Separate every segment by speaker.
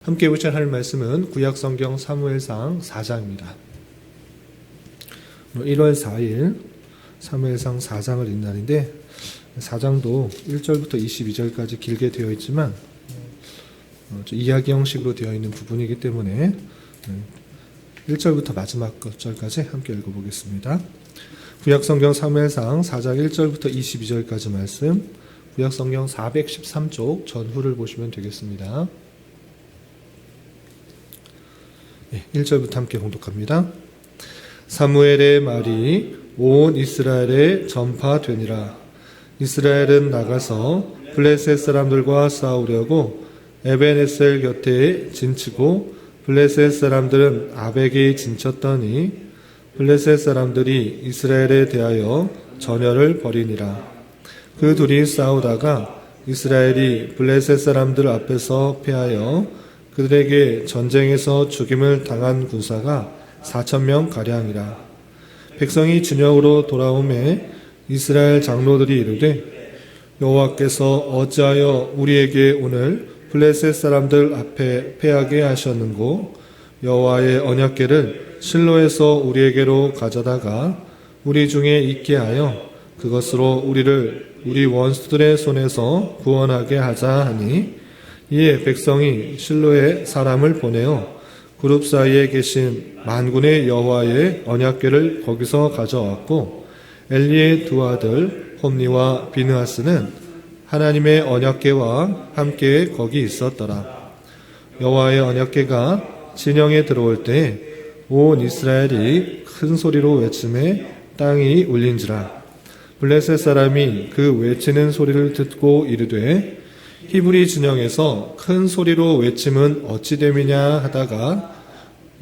Speaker 1: 함께 보실 하나님 말씀은 구약성경 사무엘상 4장입니다. 1월 4일 사무엘상 4장을 읽는 날인데 4장도 1절부터 22절까지 길게 되어 있지만 이야기 형식으로 되어 있는 부분이기 때문에 1절부터 마지막 절까지 함께 읽어보겠습니다. 구약성경 사무엘상 4장 1절부터 22절까지 말씀, 구약성경 413쪽 전후를 보시면 되겠습니다. 1절부터 함께 봉독합니다. 사무엘의 말이 온 이스라엘에 전파되니라. 이스라엘은 나가서 블레셋 사람들과 싸우려고 에벤에셀 곁에 진치고 블레셋 사람들은 아벡에 진쳤더니 블레셋 사람들이 이스라엘에 대하여 전열을 벌이니라. 그 둘이 싸우다가 이스라엘이 블레셋 사람들 앞에서 패하여 그들에게 전쟁에서 죽임을 당한 군사가 4,000명 가량이라. 백성이 진영으로 돌아오매 이스라엘 장로들이 이르되 여호와께서 어찌하여 우리에게 오늘 블레셋 사람들 앞에 패하게 하셨는고, 여호와의 언약궤를 실로에서 우리에게로 가져다가 우리 중에 있게 하여 그것으로 우리를 우리 원수들의 손에서 구원하게 하자 하니, 이에 백성이 실로에 사람을 보내어 그룹 사이에 계신 만군의 여호와의 언약궤를 거기서 가져왔고, 엘리의 두 아들 홈니와 비느하스는 하나님의 언약궤와 함께 거기 있었더라. 여호와의 언약궤가 진영에 들어올 때 온 이스라엘이 큰 소리로 외치매 땅이 울린지라. 블레셋 사람이 그 외치는 소리를 듣고 이르되 히브리 진영에서 큰 소리로 외침은 어찌 됨이냐 하다가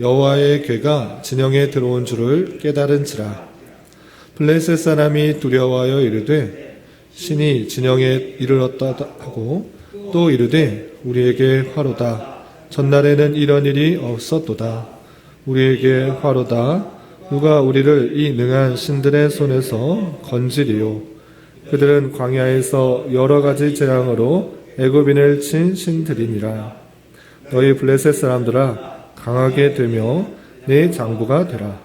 Speaker 1: 여호와의 궤가 진영에 들어온 줄을 깨달은지라. 블레셋 사람이 두려워하여 이르되 신이 진영에 이르렀다 하고 또 이르되 우리에게 화로다. 전날에는 이런 일이 없었도다. 우리에게 화로다. 누가 우리를 이 능한 신들의 손에서 건지리요. 그들은 광야에서 여러 가지 재앙으로 애굽인을 친 신들이니라. 너희 블레셋 사람들아, 강하게 되며 내 장부가 되라.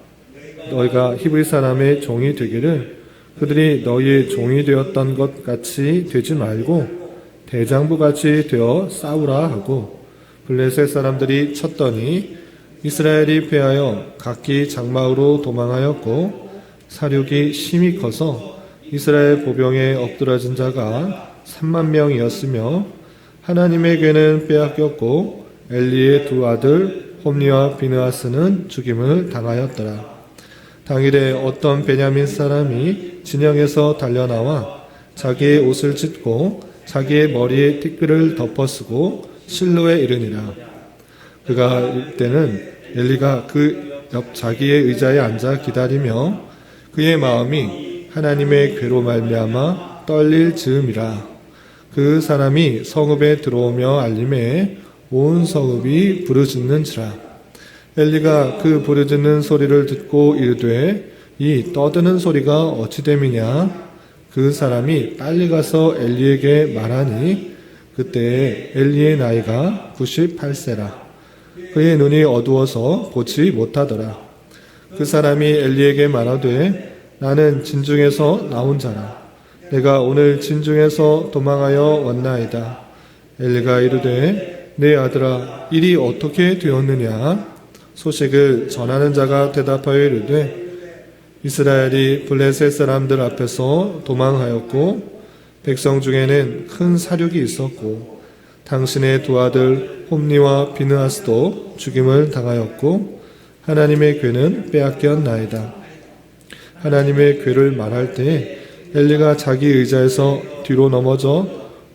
Speaker 1: 너희가 히브리 사람의 종이 되기를 그들이 너희의 종이 되었던 것 같이 되지 말고 대장부같이 되어 싸우라 하고, 블레셋 사람들이 쳤더니 이스라엘이 패하여 각기 장막으로 도망하였고, 사륙이 심히 커서 이스라엘 보병에 엎드러진 자가 3만 명이었으며 하나님의 궤는 빼앗겼고 엘리의 두 아들 홈니와 비느하스는 죽임을 당하였더라. 당일에 어떤 베냐민 사람이 진영에서 달려나와 자기의 옷을 찢고 자기의 머리에 티끌을 덮어쓰고 실로에 이르니라. 그가 이때는 엘리가 그 옆 자기의 의자에 앉아 기다리며 그의 마음이 하나님의 궤로 말미암아 떨릴 즈음이라. 그 사람이 성읍에 들어오며 알림에 온 성읍이 부르짖는지라. 엘리가 그 부르짖는 소리를 듣고 이르되 이 떠드는 소리가 어찌 됨이냐. 그 사람이 빨리 가서 엘리에게 말하니 그때 엘리의 나이가 98세라. 그의 눈이 어두워서 보지 못하더라. 그 사람이 엘리에게 말하되 나는 진중에서 나온 자라. 내가 오늘 진중에서 도망하여 왔나이다. 엘리가 이르되 내 아들아, 일이 어떻게 되었느냐. 소식을 전하는 자가 대답하여 이르되 이스라엘이 블레셋 사람들 앞에서 도망하였고 백성 중에는 큰 사륙이 있었고 당신의 두 아들 홈니와 비느하스도 죽임을 당하였고 하나님의 궤는 빼앗겼나이다. 하나님의 궤를 말할 때 엘리가 자기 의자에서 뒤로 넘어져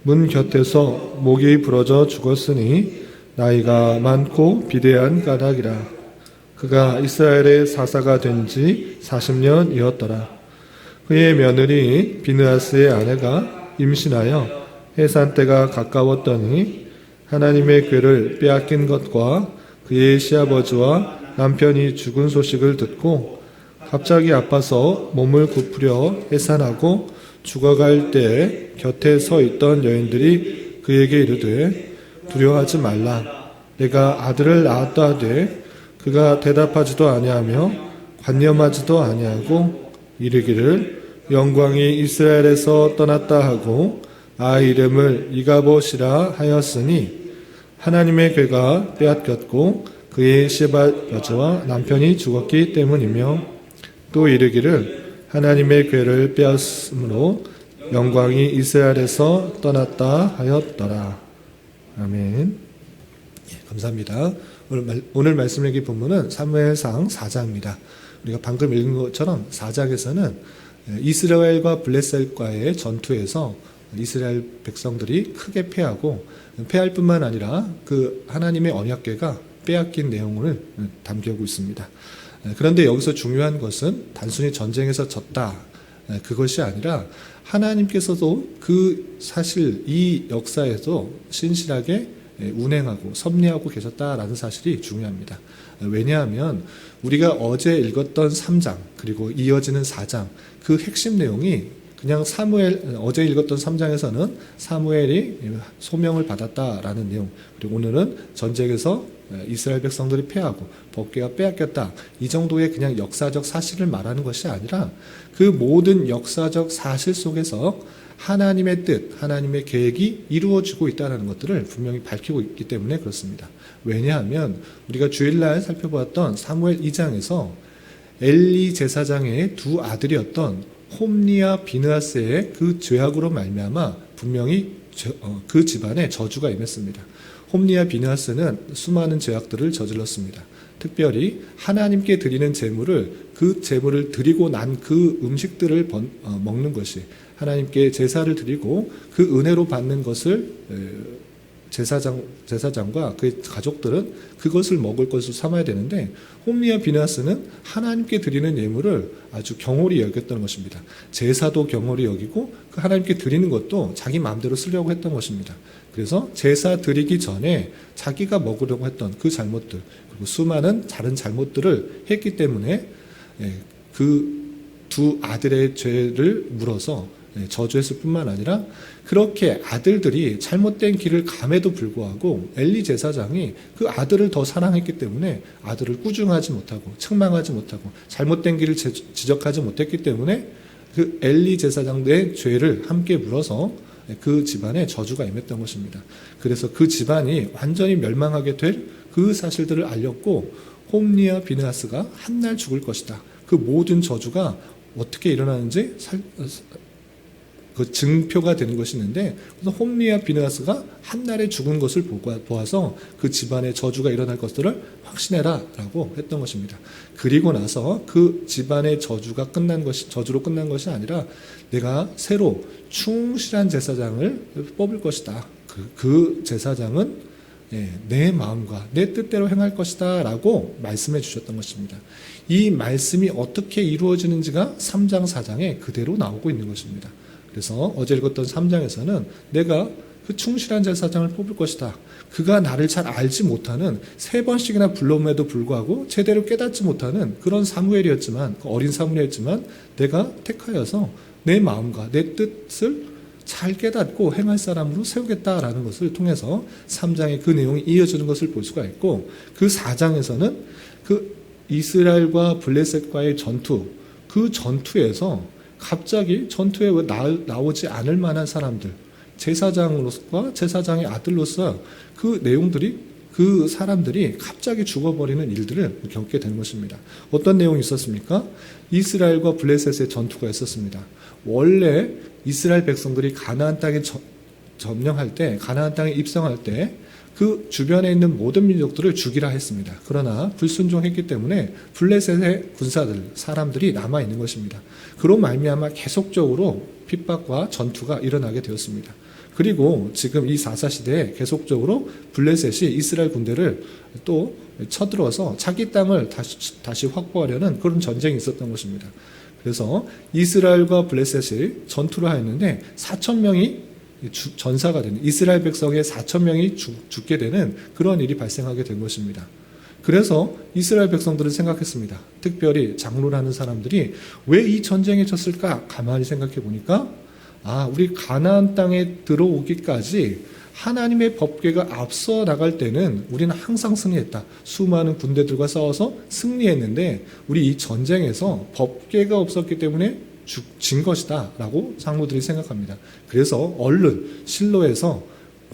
Speaker 1: 문 곁에서 목이 부러져 죽었으니 나이가 많고 비대한 까닭이라. 그가 이스라엘의 사사가 된 지 40년이었더라. 그의 며느리 비느하스의 아내가 임신하여 해산 때가 가까웠더니 하나님의 궤를 빼앗긴 것과 그의 시아버지와 남편이 죽은 소식을 듣고 갑자기 아파서 몸을 굽으려 해산하고 죽어갈 때 곁에 서 있던 여인들이 그에게 이르되 두려워하지 말라. 내가 아들을 낳았다 하되 그가 대답하지도 아니하며 관념하지도 아니하고 이르기를 영광이 이스라엘에서 떠났다 하고 아이 이름을 이가봇이라 하였으니 하나님의 괴가 빼앗겼고 그의 시바 여자와 남편이 죽었기 때문이며 또 이르기를 하나님의 괴를 빼앗음으로 영광이 이스라엘에서 떠났다 하였더라. 아멘. 예, 감사합니다. 오늘 말씀드린 본문은 사무엘상 4장입니다. 우리가 방금 읽은 것처럼 4장에서는 이스라엘과 블레셋과의 전투에서 이스라엘 백성들이 크게 패하고 패할 뿐만 아니라 그 하나님의 언약궤가 빼앗긴 내용을 담겨오고 있습니다. 그런데 여기서 중요한 것은 단순히 전쟁에서 졌다 그것이 아니라 하나님께서도 그 사실 이 역사에서 신실하게 운행하고 섭리하고 계셨다라는 사실이 중요합니다. 왜냐하면 우리가 어제 읽었던 3장 그리고 이어지는 4장 그 핵심 내용이 그냥 어제 읽었던 3장에서는 사무엘이 소명을 받았다라는 내용, 그리고 오늘은 전쟁에서 이스라엘 백성들이 패하고 법궤가 빼앗겼다, 이 정도의 그냥 역사적 사실을 말하는 것이 아니라 그 모든 역사적 사실 속에서 하나님의 뜻, 하나님의 계획이 이루어지고 있다는 것들을 분명히 밝히고 있기 때문에 그렇습니다. 왜냐하면 우리가 주일날 살펴보았던 사무엘 2장에서 엘리 제사장의 두 아들이었던 홈리와 비느하스의 그 죄악으로 말미암아 분명히 그 집안에 저주가 임했습니다. 홈리와 비느하스는 수많은 죄악들을 저질렀습니다. 특별히 하나님께 드리는 제물을 그 제물을 드리고 난 그 음식들을 먹는 것이 하나님께 제사를 드리고 그 은혜로 받는 것을 제사장과 그의 가족들은 그것을 먹을 것을 삼아야 되는데 홈리와 비느하스는 하나님께 드리는 예물을 아주 경홀히 여겼던 것입니다. 제사도 경홀히 여기고 그 하나님께 드리는 것도 자기 마음대로 쓰려고 했던 것입니다. 그래서 제사 드리기 전에 자기가 먹으려고 했던 그 잘못들 그리고 수많은 다른 잘못들을 했기 때문에 그 두 아들의 죄를 물어서 저주했을 뿐만 아니라 그렇게 아들들이 잘못된 길을 감에도 불구하고 엘리 제사장이 그 아들을 더 사랑했기 때문에 아들을 꾸중하지 못하고 책망하지 못하고 잘못된 길을 지적하지 못했기 때문에 그 엘리 제사장의 죄를 함께 물어서 그 집안에 저주가 임했던 것입니다. 그래서 그 집안이 완전히 멸망하게 될 그 사실들을 알렸고 홈리와 비느하스가 한날 죽을 것이다. 그 모든 저주가 어떻게 일어나는지 그 증표가 되는 것이 있는데 그래서 홈리와 비느하스가 한날에 죽은 것을 보아서 그 집안에 저주가 일어날 것들을 확신해라 라고 했던 것입니다. 그리고 나서 그 집안의 저주로 끝난 것이 아니라 내가 새로 충실한 제사장을 뽑을 것이다. 그 제사장은 내 마음과 내 뜻대로 행할 것이다 라고 말씀해 주셨던 것입니다. 이 말씀이 어떻게 이루어지는지가 3장 4장에 그대로 나오고 있는 것입니다. 그래서 어제 읽었던 3장에서는 내가 그 충실한 제사장을 뽑을 것이다. 그가 나를 잘 알지 못하는 3번씩이나 불러옴에도 불구하고 제대로 깨닫지 못하는 그런 사무엘이었지만 어린 사무엘이었지만 내가 택하여서 내 마음과 내 뜻을 잘 깨닫고 행할 사람으로 세우겠다라는 것을 통해서 3장의 그 내용이 이어지는 것을 볼 수가 있고 그 4장에서는 그 이스라엘과 블레셋과의 전투, 그 전투에서 갑자기 전투에 나오지 않을 만한 사람들, 제사장으로서 제사장의 아들로서 그 내용들이 그 사람들이 갑자기 죽어버리는 일들을 겪게 되는 것입니다. 어떤 내용이 있었습니까? 이스라엘과 블레셋의 전투가 있었습니다. 원래 이스라엘 백성들이 가나안 땅에 점령할 때, 가나안 땅에 입성할 때 그 주변에 있는 모든 민족들을 죽이라 했습니다. 그러나 불순종했기 때문에 블레셋의 군사들, 사람들이 남아있는 것입니다. 그로 말미암아 계속적으로 핍박과 전투가 일어나게 되었습니다. 그리고 지금 이 4사 시대에 계속적으로 블레셋이 이스라엘 군대를 또 쳐들어서 자기 땅을 다시 확보하려는 그런 전쟁이 있었던 것입니다. 그래서 이스라엘과 블레셋이 전투를 하였는데 4,000명이 전사가 되는, 이스라엘 백성의 4,000명이 죽게 되는 그런 일이 발생하게 된 것입니다. 그래서 이스라엘 백성들은 생각했습니다. 특별히 장로라는 사람들이 왜 이 전쟁에 졌을까? 가만히 생각해 보니까 우리 가나안 땅에 들어오기까지 하나님의 법궤가 앞서 나갈 때는 우리는 항상 승리했다. 수많은 군대들과 싸워서 승리했는데 우리 이 전쟁에서 법궤가 없었기 때문에 진 것이다 라고 장로들이 생각합니다. 그래서 얼른 실로에서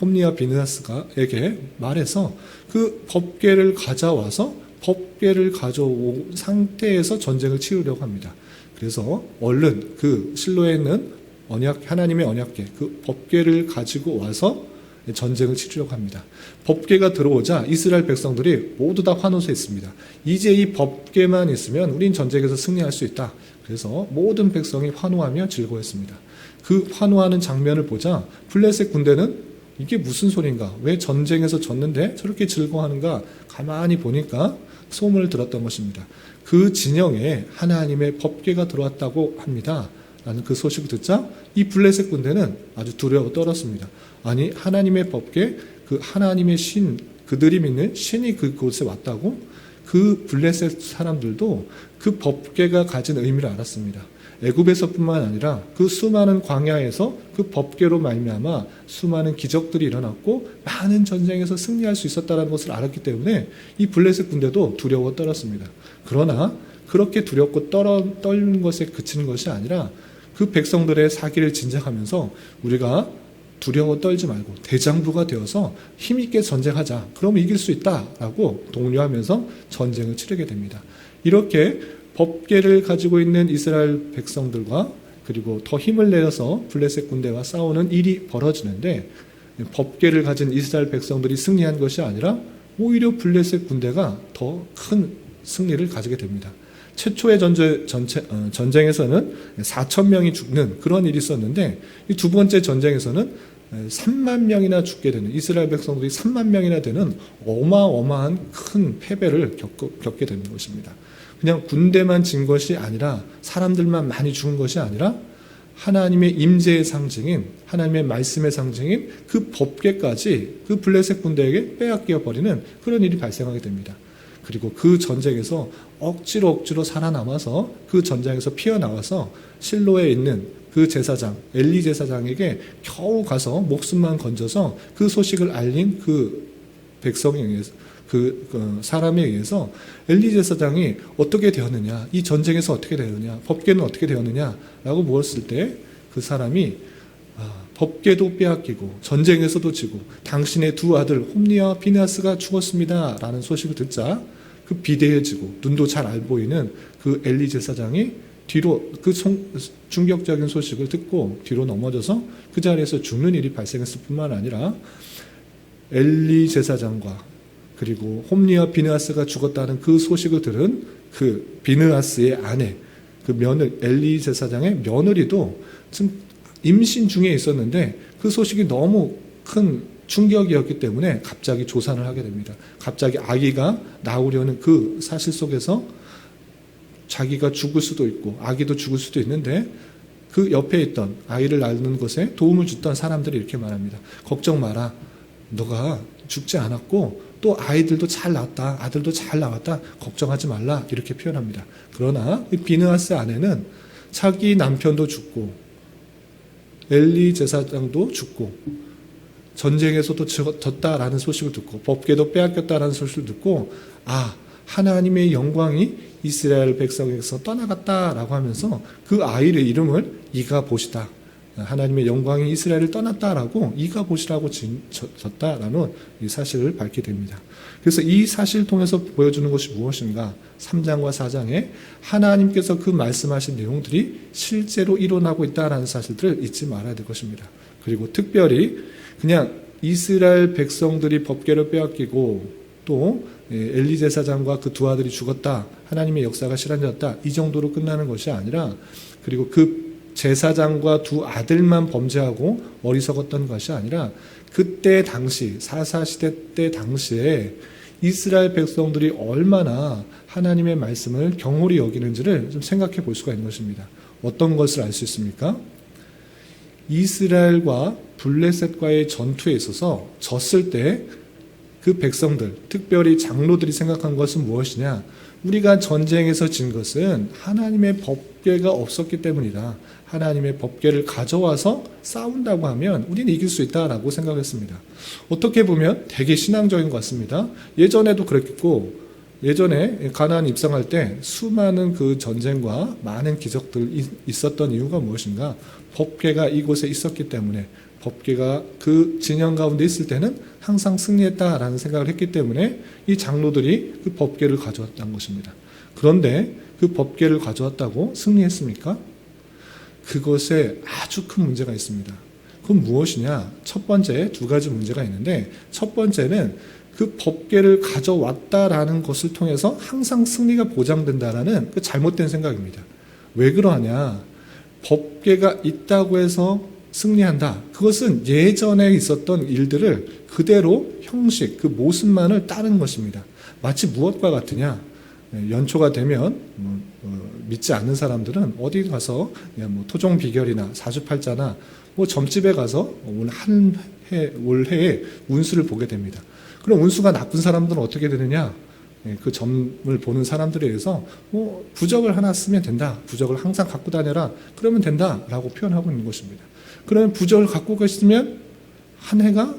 Speaker 1: 홈리와 비느하스에게 말해서 그 법궤를 가져와서 법궤를 가져온 상태에서 전쟁을 치르려고 합니다. 그래서 얼른 그 실로에 있는 하나님의 언약궤, 그 법궤를 가지고 와서 전쟁을 치르려고 합니다. 법궤가 들어오자 이스라엘 백성들이 모두 다 환호했습니다. 이제 이 법궤만 있으면 우린 전쟁에서 승리할 수 있다. 그래서 모든 백성이 환호하며 즐거워했습니다. 그 환호하는 장면을 보자 블레셋 군대는 이게 무슨 소린가? 왜 전쟁에서 졌는데 저렇게 즐거워하는가? 가만히 보니까 소문을 들었던 것입니다. 그 진영에 하나님의 법궤가 들어왔다고 합니다. 라는 그 소식을 듣자 이 블레셋 군대는 아주 두려워 떨었습니다. 아니 하나님의 법궤, 그 하나님의 신, 그들이 믿는 신이 그곳에 왔다고? 그 블레셋 사람들도 그 법궤가 가진 의미를 알았습니다. 애굽에서뿐만 아니라 그 수많은 광야에서 그 법궤로 말미암아 수많은 기적들이 일어났고 많은 전쟁에서 승리할 수 있었다는 것을 알았기 때문에 이 블레셋 군대도 두려워 떨었습니다. 그러나 그렇게 두렵고 떨는 것에 그치는 것이 아니라 그 백성들의 사기를 진작하면서 우리가 두려워 떨지 말고 대장부가 되어서 힘있게 전쟁하자. 그럼 이길 수 있다라고 독려하면서 전쟁을 치르게 됩니다. 이렇게 법궤를 가지고 있는 이스라엘 백성들과 그리고 더 힘을 내어서 블레셋 군대와 싸우는 일이 벌어지는데 법궤를 가진 이스라엘 백성들이 승리한 것이 아니라 오히려 블레셋 군대가 더 큰 승리를 가지게 됩니다. 최초의 전쟁에서는 4천 명이 죽는 그런 일이 있었는데 이 두 번째 전쟁에서는 3만 명이나 죽게 되는 이스라엘 백성들이 3만 명이나 되는 어마어마한 큰 패배를 겪게 되는 것입니다. 그냥 군대만 진 것이 아니라 사람들만 많이 죽은 것이 아니라 하나님의 임재의 상징인 하나님의 말씀의 상징인 그 법궤까지 그 블레셋 군대에게 빼앗겨 버리는 그런 일이 발생하게 됩니다. 그리고 그 전쟁에서 억지로 살아남아서 그 전장에서 피어나와서 실로에 있는 그 제사장 엘리 제사장에게 겨우 가서 목숨만 건져서 그 소식을 알린 그 백성에 의해서 그 사람에 의해서 엘리 제사장이 어떻게 되었느냐, 이 전쟁에서 어떻게 되었느냐, 법궤는 어떻게 되었느냐라고 물었을 때 그 사람이 법궤도 빼앗기고 전쟁에서도 지고 당신의 두 아들 홈리와 비느하스가 죽었습니다 라는 소식을 듣자 그 비대해지고 눈도 잘 안 보이는 그 엘리 제사장이 뒤로 그 충격적인 소식을 듣고 뒤로 넘어져서 그 자리에서 죽는 일이 발생했을 뿐만 아니라 엘리 제사장과 그리고 홈리와 비느하스가 죽었다는 그 소식을 들은 그 비느하스의 아내 그 엘리 제사장의 며느리도 지금 임신 중에 있었는데 그 소식이 너무 큰 충격이었기 때문에 갑자기 조산을 하게 됩니다. 갑자기 아기가 나오려는 그 사실 속에서 자기가 죽을 수도 있고 아기도 죽을 수도 있는데 그 옆에 있던 아이를 낳는 것에 도움을 줬던 사람들이 이렇게 말합니다. 걱정 마라. 너가 죽지 않았고 또 아이들도 잘 낳았다. 아들도 잘 나왔다. 걱정하지 말라. 이렇게 표현합니다. 그러나 비느하스 아내는 자기 남편도 죽고 엘리 제사장도 죽고 전쟁에서도 졌다라는 소식을 듣고 법궤도 빼앗겼다라는 소식을 듣고 하나님의 영광이 이스라엘 백성에게서 떠나갔다라고 하면서 그 아이의 이름을 이가봇이다. 하나님의 영광이 이스라엘을 떠났다라고 이가봇이라고 졌다라는 이 사실을 밝게 됩니다. 그래서 이 사실을 통해서 보여주는 것이 무엇인가? 3장과 4장에 하나님께서 그 말씀하신 내용들이 실제로 일어나고 있다라는 사실들을 잊지 말아야 될 것입니다. 그리고 특별히 그냥 이스라엘 백성들이 법궤를 빼앗기고 또 엘리 제사장과 그 두 아들이 죽었다. 하나님의 역사가 실현되었다. 이 정도로 끝나는 것이 아니라 그리고 그 제사장과 두 아들만 범죄하고 어리석었던 것이 아니라 그때 당시 사사시대 때 당시에 이스라엘 백성들이 얼마나 하나님의 말씀을 경홀히 여기는지를 좀 생각해 볼 수가 있는 것입니다. 어떤 것을 알 수 있습니까? 이스라엘과 블레셋과의 전투에 있어서 졌을 때 그 백성들, 특별히 장로들이 생각한 것은 무엇이냐? 우리가 전쟁에서 진 것은 하나님의 법궤가 없었기 때문이다. 하나님의 법궤를 가져와서 싸운다고 하면 우리는 이길 수 있다라고 생각했습니다. 어떻게 보면 되게 신앙적인 것 같습니다. 예전에도 그랬고, 예전에 가나안 입성할 때 수많은 그 전쟁과 많은 기적들이 있었던 이유가 무엇인가? 법궤가 이곳에 있었기 때문에, 법궤가 그 진영 가운데 있을 때는 항상 승리했다라는 생각을 했기 때문에 이 장로들이 그 법궤를 가져왔다는 것입니다. 그런데 그 법궤를 가져왔다고 승리했습니까? 그것에 아주 큰 문제가 있습니다. 그건 무엇이냐? 첫 번째, 두 가지 문제가 있는데, 첫 번째는 그 법궤를 가져왔다라는 것을 통해서 항상 승리가 보장된다라는 그 잘못된 생각입니다. 왜 그러하냐? 법궤가 있다고 해서 승리한다. 그것은 예전에 있었던 일들을 그대로 형식, 그 모습만을 따르는 것입니다. 마치 무엇과 같으냐? 연초가 되면 믿지 않는 사람들은 어디 가서 토종 비결이나 사주팔자나 점집에 가서 올 해에 운수를 보게 됩니다. 그럼 운수가 나쁜 사람들은 어떻게 되느냐? 그 점을 보는 사람들에 의해서 부적을 하나 쓰면 된다. 부적을 항상 갖고 다녀라. 그러면 된다라고 표현하고 있는 것입니다. 그러면 부적을 갖고 계시면 한 해가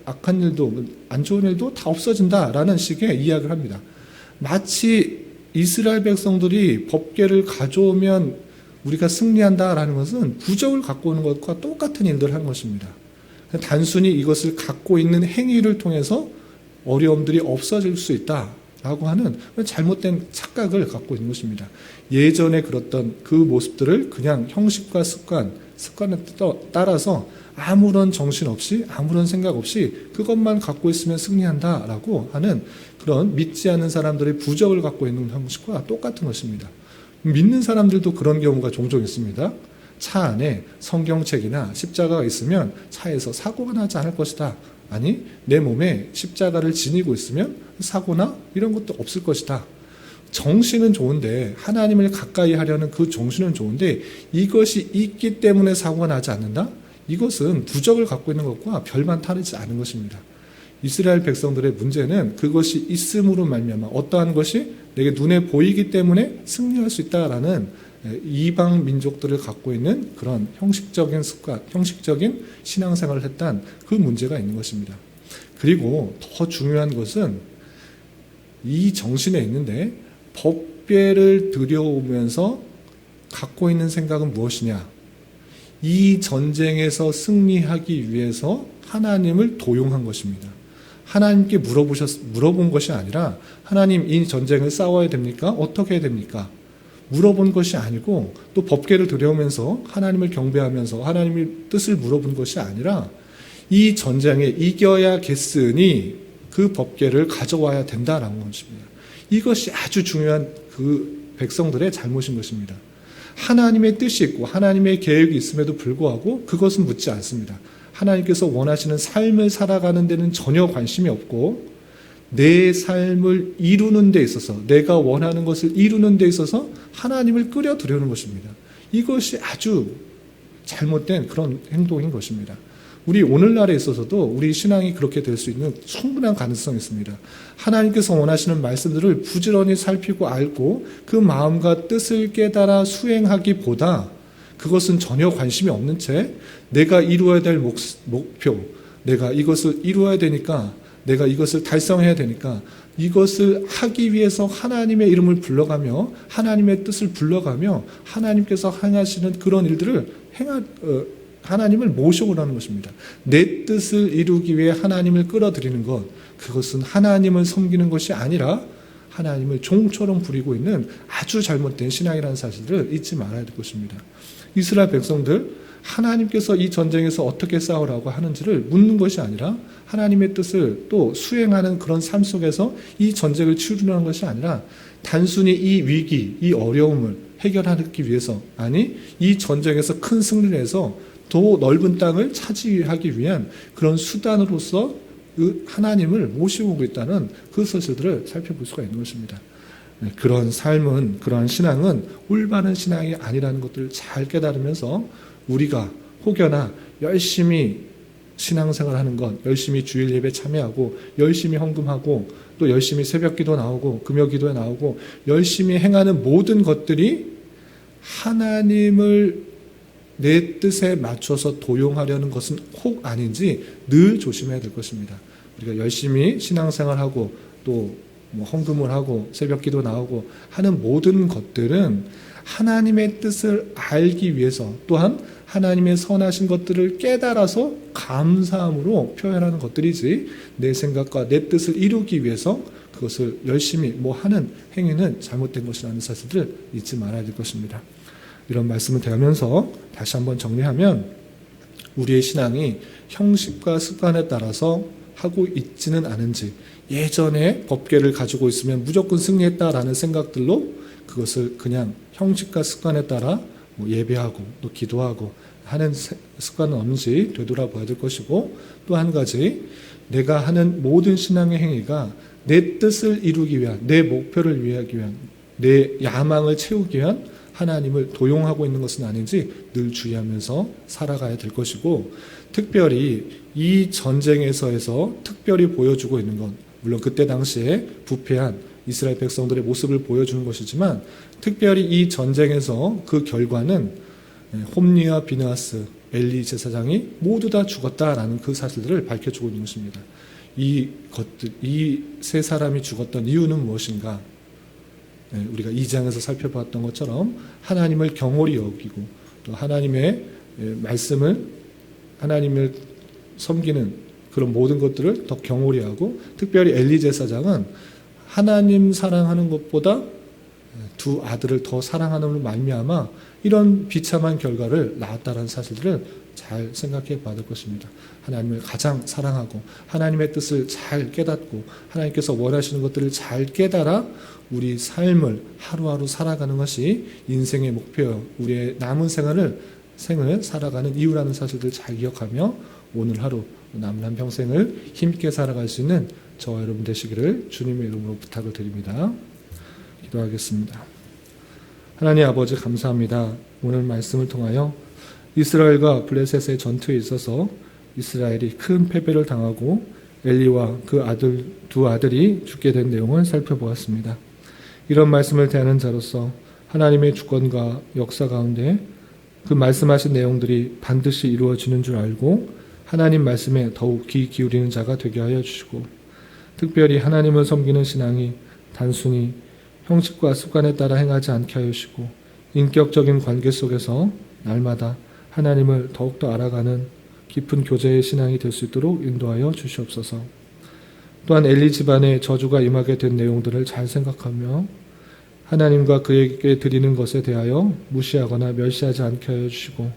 Speaker 1: 악한 일도 안 좋은 일도 다 없어진다라는 식의 이야기를 합니다. 마치 이스라엘 백성들이 법궤를 가져오면 우리가 승리한다라는 것은 부적을 갖고 오는 것과 똑같은 일들을 하는 것입니다. 단순히 이것을 갖고 있는 행위를 통해서 어려움들이 없어질 수 있다라고 하는 잘못된 착각을 갖고 있는 것입니다. 예전에 그랬던 그 모습들을 그냥 형식과 습관에 따라서 아무런 정신 없이 아무런 생각 없이 그것만 갖고 있으면 승리한다라고 하는 그런 믿지 않는 사람들의 부적을 갖고 있는 형식과 똑같은 것입니다. 믿는 사람들도 그런 경우가 종종 있습니다. 차 안에 성경책이나 십자가가 있으면 차에서 사고가 나지 않을 것이다. 아니, 내 몸에 십자가를 지니고 있으면 사고나 이런 것도 없을 것이다. 정신은 좋은데, 하나님을 가까이 하려는 그 정신은 좋은데 이것이 있기 때문에 사고가 나지 않는다? 이것은 부적을 갖고 있는 것과 별반 다르지 않은 것입니다. 이스라엘 백성들의 문제는 그것이 있음으로 말미암아 어떠한 것이 내게 눈에 보이기 때문에 승리할 수 있다라는 이방 민족들을 갖고 있는 그런 형식적인 습관, 형식적인 신앙생활을 했던 그 문제가 있는 것입니다. 그리고 더 중요한 것은 이 정신에 있는데 법궤를 들여오면서 갖고 있는 생각은 무엇이냐? 이 전쟁에서 승리하기 위해서 하나님을 도용한 것입니다. 하나님께 물어본 것이 아니라 하나님 이 전쟁을 싸워야 됩니까? 어떻게 해야 됩니까? 물어본 것이 아니고 또 법궤를 들여오면서 하나님을 경배하면서 하나님의 뜻을 물어본 것이 아니라 이 전쟁에 이겨야겠으니 그 법궤를 가져와야 된다라는 것입니다. 이것이 아주 중요한 그 백성들의 잘못인 것입니다. 하나님의 뜻이 있고 하나님의 계획이 있음에도 불구하고 그것은 묻지 않습니다. 하나님께서 원하시는 삶을 살아가는 데는 전혀 관심이 없고 내 삶을 이루는 데 있어서 내가 원하는 것을 이루는 데 있어서 하나님을 끌어들이는 것입니다. 이것이 아주 잘못된 그런 행동인 것입니다. 우리 오늘날에 있어서도 우리 신앙이 그렇게 될 수 있는 충분한 가능성이 있습니다. 하나님께서 원하시는 말씀들을 부지런히 살피고 알고 그 마음과 뜻을 깨달아 수행하기보다 그것은 전혀 관심이 없는 채 내가 이루어야 될 목표, 내가 이것을 이루어야 되니까, 내가 이것을 달성해야 되니까 이것을 하기 위해서 하나님의 이름을 불러가며 하나님의 뜻을 불러가며 하나님께서 행하시는 그런 일들을 하나님을 모셔오라는 것입니다. 내 뜻을 이루기 위해 하나님을 끌어들이는 것, 그것은 하나님을 섬기는 것이 아니라 하나님을 종처럼 부리고 있는 아주 잘못된 신앙이라는 사실을 잊지 말아야 될 것입니다. 이스라엘 백성들, 하나님께서 이 전쟁에서 어떻게 싸우라고 하는지를 묻는 것이 아니라 하나님의 뜻을 또 수행하는 그런 삶 속에서 이 전쟁을 치르는 것이 아니라 단순히 이 위기, 이 어려움을 해결하기 위해서, 아니 이 전쟁에서 큰 승리를 해서 더 넓은 땅을 차지하기 위한 그런 수단으로서 하나님을 모시고 있다는 그 사실들을 살펴볼 수가 있는 것입니다. 그런 삶은, 그러한 신앙은 올바른 신앙이 아니라는 것들을 잘 깨달으면서 우리가 혹여나 열심히 신앙생활하는 것, 열심히 주일 예배 참여하고 열심히 헌금하고 또 열심히 새벽기도 나오고 금요기도에 나오고 열심히 행하는 모든 것들이 하나님을 내 뜻에 맞춰서 도용하려는 것은 혹 아닌지 늘 조심해야 될 것입니다. 우리가 열심히 신앙생활하고 또 헌금을 하고 새벽기도 나오고 하는 모든 것들은 하나님의 뜻을 알기 위해서 또한 하나님의 선하신 것들을 깨달아서 감사함으로 표현하는 것들이지 내 생각과 내 뜻을 이루기 위해서 그것을 열심히 하는 행위는 잘못된 것이라는 사실을 잊지 말아야 될 것입니다. 이런 말씀을 대하면서 다시 한번 정리하면 우리의 신앙이 형식과 습관에 따라서 하고 있지는 않은지 예전에 법궤를 가지고 있으면 무조건 승리했다라는 생각들로 그것을 그냥 형식과 습관에 따라 예배하고 또 기도하고 하는 습관은 없는지 되돌아봐야 될 것이고 또 한 가지 내가 하는 모든 신앙의 행위가 내 뜻을 이루기 위한 내 목표를 위하기 위한 내 야망을 채우기 위한 하나님을 도용하고 있는 것은 아닌지 늘 주의하면서 살아가야 될 것이고 특별히 이 전쟁에서 특별히 보여주고 있는 것 물론 그때 당시에 부패한 이스라엘 백성들의 모습을 보여주는 것이지만 특별히 이 전쟁에서 그 결과는 홈리와 비느하스, 엘리 제사장이 모두 다 죽었다라는 그 사실들을 밝혀주고 있는 것입니다. 이 세 사람이 죽었던 이유는 무엇인가? 우리가 2장에서 살펴봤던 것처럼 하나님을 경홀히 여기고 또 하나님의 말씀을 하나님을 섬기는 그런 모든 것들을 더 경홀히 하고 특별히 엘리 제사장은 하나님 사랑하는 것보다 두 아들을 더 사랑하는 말미암아 이런 비참한 결과를 낳았다는 사실들을 잘 생각해 봐야 될 것입니다. 하나님을 가장 사랑하고 하나님의 뜻을 잘 깨닫고 하나님께서 원하시는 것들을 잘 깨달아 우리 삶을 하루하루 살아가는 것이 인생의 목표요. 우리의 남은 생을 살아가는 이유라는 사실들을 잘 기억하며 오늘 하루 남은 한 평생을 힘있게 살아갈 수 있는 저와 여러분 되시기를 주님의 이름으로 부탁을 드립니다. 기도하겠습니다. 하나님 아버지 감사합니다. 오늘 말씀을 통하여 이스라엘과 블레셋의 전투에 있어서 이스라엘이 큰 패배를 당하고 엘리와 그 두 아들이 죽게 된 내용을 살펴보았습니다. 이런 말씀을 대하는 자로서 하나님의 주권과 역사 가운데 그 말씀하신 내용들이 반드시 이루어지는 줄 알고 하나님 말씀에 더욱 귀 기울이는 자가 되게 하여 주시고 특별히 하나님을 섬기는 신앙이 단순히 형식과 습관에 따라 행하지 않게 하여 주시고 인격적인 관계 속에서 날마다 하나님을 더욱더 알아가는 깊은 교제의 신앙이 될 수 있도록 인도하여 주시옵소서. 또한 엘리 집안에 저주가 임하게 된 내용들을 잘 생각하며 하나님과 그에게 드리는 것에 대하여 무시하거나 멸시하지 않게 하여 주시고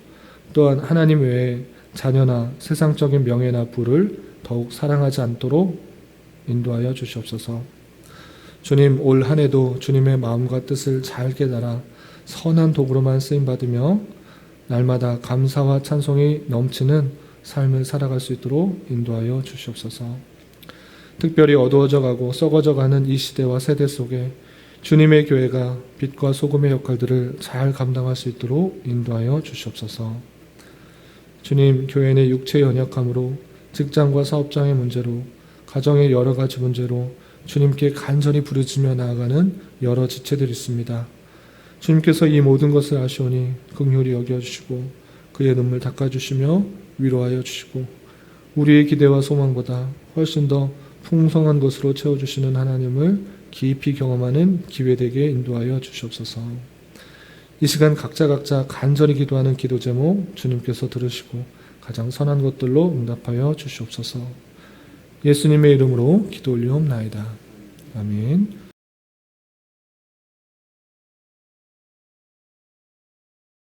Speaker 1: 또한 하나님 외에 자녀나 세상적인 명예나 부를 더욱 사랑하지 않도록 인도하여 주시옵소서. 주님, 올 한 해도 주님의 마음과 뜻을 잘 깨달아 선한 도구로만 쓰임받으며 날마다 감사와 찬송이 넘치는 삶을 살아갈 수 있도록 인도하여 주시옵소서. 특별히 어두워져 가고 썩어져 가는 이 시대와 세대 속에 주님의 교회가 빛과 소금의 역할들을 잘 감당할 수 있도록 인도하여 주시옵소서. 주님, 교회의 육체의 연약함으로 직장과 사업장의 문제로 가정의 여러 가지 문제로 주님께 간절히 부르짖며 나아가는 여러 지체들이 있습니다. 주님께서 이 모든 것을 아시오니 긍휼히 여겨주시고 그의 눈물 닦아주시며 위로하여 주시고 우리의 기대와 소망보다 훨씬 더 풍성한 것으로 채워주시는 하나님을 깊이 경험하는 기회되게 인도하여 주시옵소서. 이 시간 각자 간절히 기도하는 기도 제목 주님께서 들으시고 가장 선한 것들로 응답하여 주시옵소서. 예수님의 이름으로 기도 올리옵나이다. 아멘.